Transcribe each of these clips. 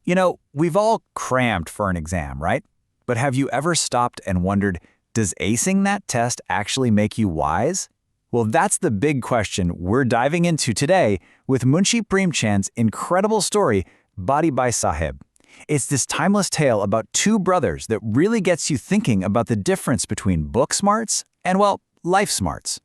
We've all crammed for an exam, right? But have you ever stopped and wondered, does acing that test actually make you wise? Well, that's the big question we're diving into today with Munshi Premchand's incredible story, Bade Bhai Saheb. It's this timeless tale about two brothers that really gets you thinking about the difference between book smarts and, well, life smarts.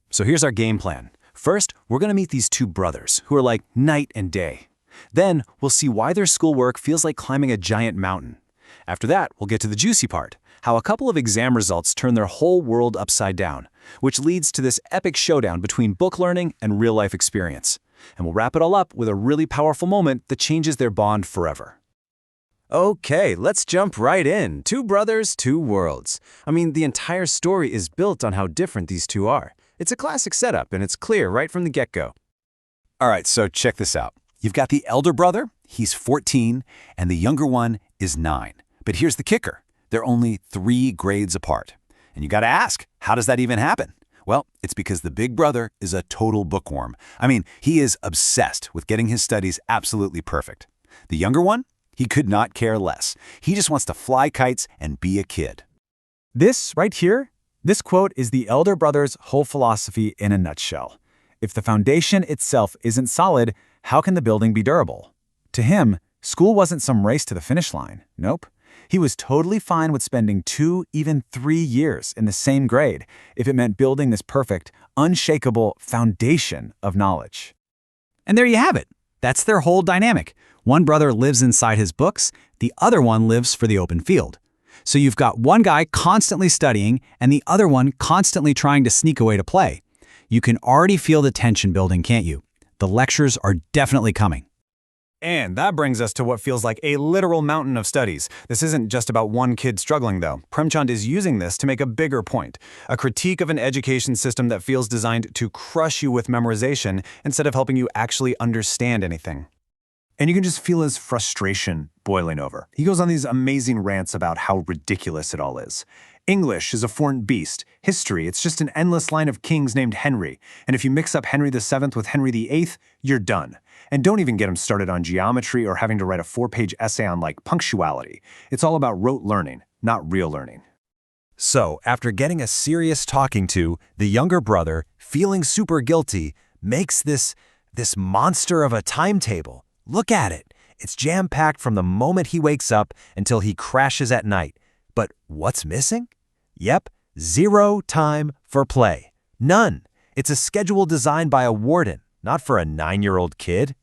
So here's our game plan. First, we're going to meet these two brothers who are like night and day. Then, we'll see why their schoolwork feels like climbing a giant mountain. After that, we'll get to the juicy part, how a couple of exam results turn their whole world upside down, which leads to this epic showdown between book learning and real-life experience. And we'll wrap it all up with a really powerful moment that changes their bond forever. Okay, let's jump right in. Two brothers, two worlds. The entire story is built on how different these two are. It's a classic setup, and it's clear right from the get-go. All right, so check this out. You've got the elder brother, he's 14, and the younger one is 9. But here's the kicker. They're only 3 grades apart. And you gotta ask, how does that even happen? Well, it's because the big brother is a total bookworm. He is obsessed with getting his studies absolutely perfect. The younger one? He could not care less. He just wants to fly kites and be a kid. This right here, this quote is the elder brother's whole philosophy in a nutshell. If the foundation itself isn't solid, how can the building be durable? To him, school wasn't some race to the finish line. Nope. He was totally fine with spending 2, even 3 years in the same grade if it meant building this perfect, unshakable foundation of knowledge. And there you have it. That's their whole dynamic. One brother lives inside his books, the other one lives for the open field. So you've got one guy constantly studying and the other one constantly trying to sneak away to play. You can already feel the tension building, can't you? The lectures are definitely coming. And that brings us to what feels like a literal mountain of studies. This isn't just about one kid struggling, though. Premchand is using this to make a bigger point, a critique of an education system that feels designed to crush you with memorization instead of helping you actually understand anything. And you can just feel his frustration boiling over. He goes on these amazing rants about how ridiculous it all is. English is a foreign beast. History, it's just an endless line of kings named Henry. And if you mix up Henry VII with Henry VIII, you're done. And don't even get him started on geometry or having to write a 4-page essay on, punctuality. It's all about rote learning, not real learning. So, after getting a serious talking to, the younger brother, feeling super guilty, makes this monster of a timetable. Look at it. It's jam-packed from the moment he wakes up until he crashes at night. But what's missing? Yep, 0 time for play. None. It's a schedule designed by a warden, not for a 9-year-old kid.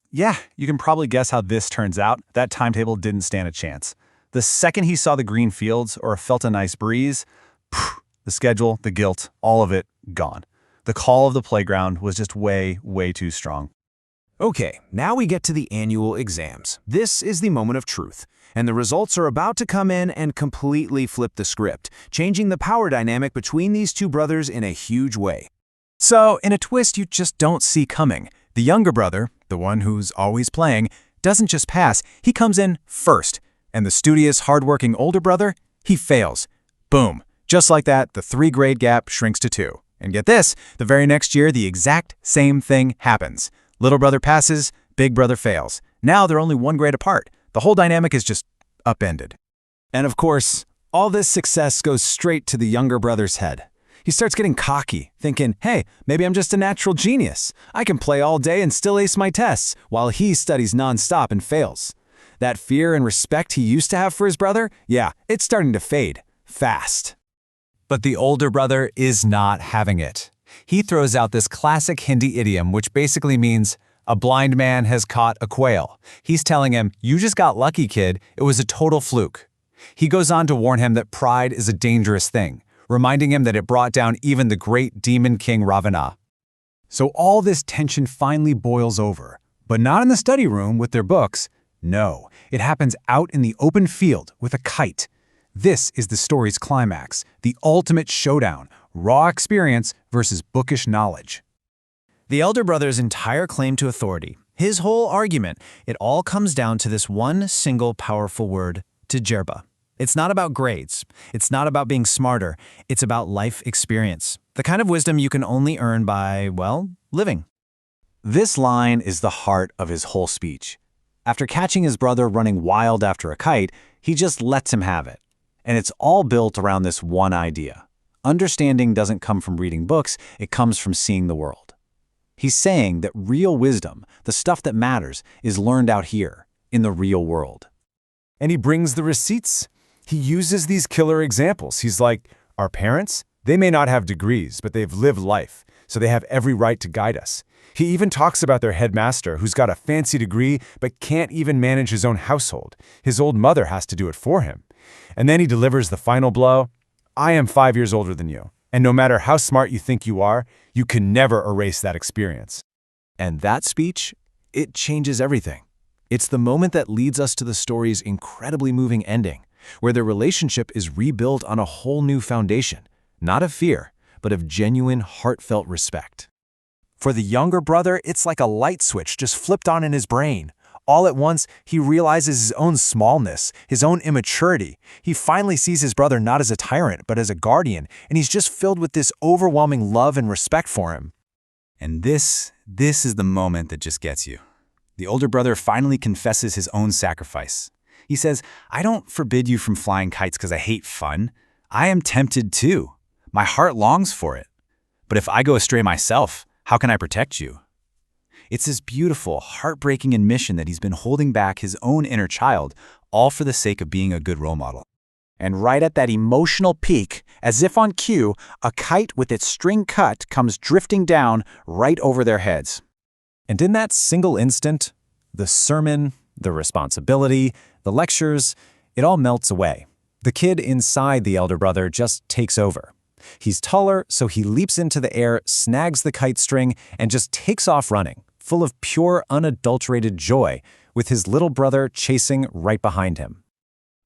Yeah, you can probably guess how this turns out. That timetable didn't stand a chance. The second he saw the green fields or felt a nice breeze, the schedule, the guilt, all of it gone. The call of the playground was just way, way too strong. Okay, now we get to the annual exams. This is the moment of truth. And the results are about to come in and completely flip the script, changing the power dynamic between these two brothers in a huge way. So, in a twist you just don't see coming, the younger brother, the one who's always playing, doesn't just pass, he comes in first. And the studious, hardworking older brother, he fails. Boom. Just like that, the 3-grade gap shrinks to 2. And get this, the very next year, the exact same thing happens. Little brother passes, big brother fails. Now they're only 1 grade apart. The whole dynamic is just upended. And of course, all this success goes straight to the younger brother's head. He starts getting cocky, thinking, hey, maybe I'm just a natural genius. I can play all day and still ace my tests, while he studies nonstop and fails. That fear and respect he used to have for his brother, yeah, it's starting to fade, fast. But the older brother is not having it. He throws out this classic Hindi idiom, which basically means, a blind man has caught a quail. He's telling him, you just got lucky, kid. It was a total fluke. He goes on to warn him that pride is a dangerous thing, reminding him that it brought down even the great demon king Ravana. So all this tension finally boils over, but not in the study room with their books. No, it happens out in the open field with a kite. This is the story's climax, the ultimate showdown, raw experience versus bookish knowledge. The elder brother's entire claim to authority, his whole argument, it all comes down to this one single powerful word, tajirba. It's not about grades. It's not about being smarter. It's about life experience, the kind of wisdom you can only earn by, well, living. This line is the heart of his whole speech. After catching his brother running wild after a kite, he just lets him have it. And it's all built around this one idea. Understanding doesn't come from reading books, it comes from seeing the world. He's saying that real wisdom, the stuff that matters, is learned out here, in the real world. And he brings the receipts. He uses these killer examples. He's like, our parents, they may not have degrees, but they've lived life, so they have every right to guide us. He even talks about their headmaster who's got a fancy degree but can't even manage his own household. His old mother has to do it for him. And then he delivers the final blow. I am 5 years older than you, and no matter how smart you think you are, you can never erase that experience. And that speech, it changes everything. It's the moment that leads us to the story's incredibly moving ending, where their relationship is rebuilt on a whole new foundation, not of fear, but of genuine, heartfelt respect. For the younger brother, it's like a light switch just flipped on in his brain. All at once, he realizes his own smallness, his own immaturity. He finally sees his brother not as a tyrant, but as a guardian, and he's just filled with this overwhelming love and respect for him. And this is the moment that just gets you. The older brother finally confesses his own sacrifice. He says, I don't forbid you from flying kites because I hate fun. I am tempted too. My heart longs for it. But if I go astray myself, how can I protect you? It's this beautiful, heartbreaking admission that he's been holding back his own inner child, all for the sake of being a good role model. And right at that emotional peak, as if on cue, a kite with its string cut comes drifting down right over their heads. And in that single instant, the sermon, the responsibility, the lectures, it all melts away. The kid inside the elder brother just takes over. He's taller, so he leaps into the air, snags the kite string, and just takes off running, full of pure, unadulterated joy, with his little brother chasing right behind him.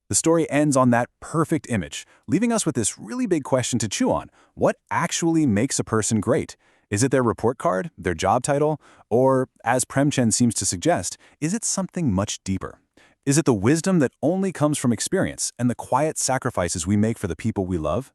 The story ends on that perfect image, leaving us with this really big question to chew on. What actually makes a person great? Is it their report card, their job title, or, as Premchand seems to suggest, is it something much deeper? Is it the wisdom that only comes from experience and the quiet sacrifices we make for the people we love?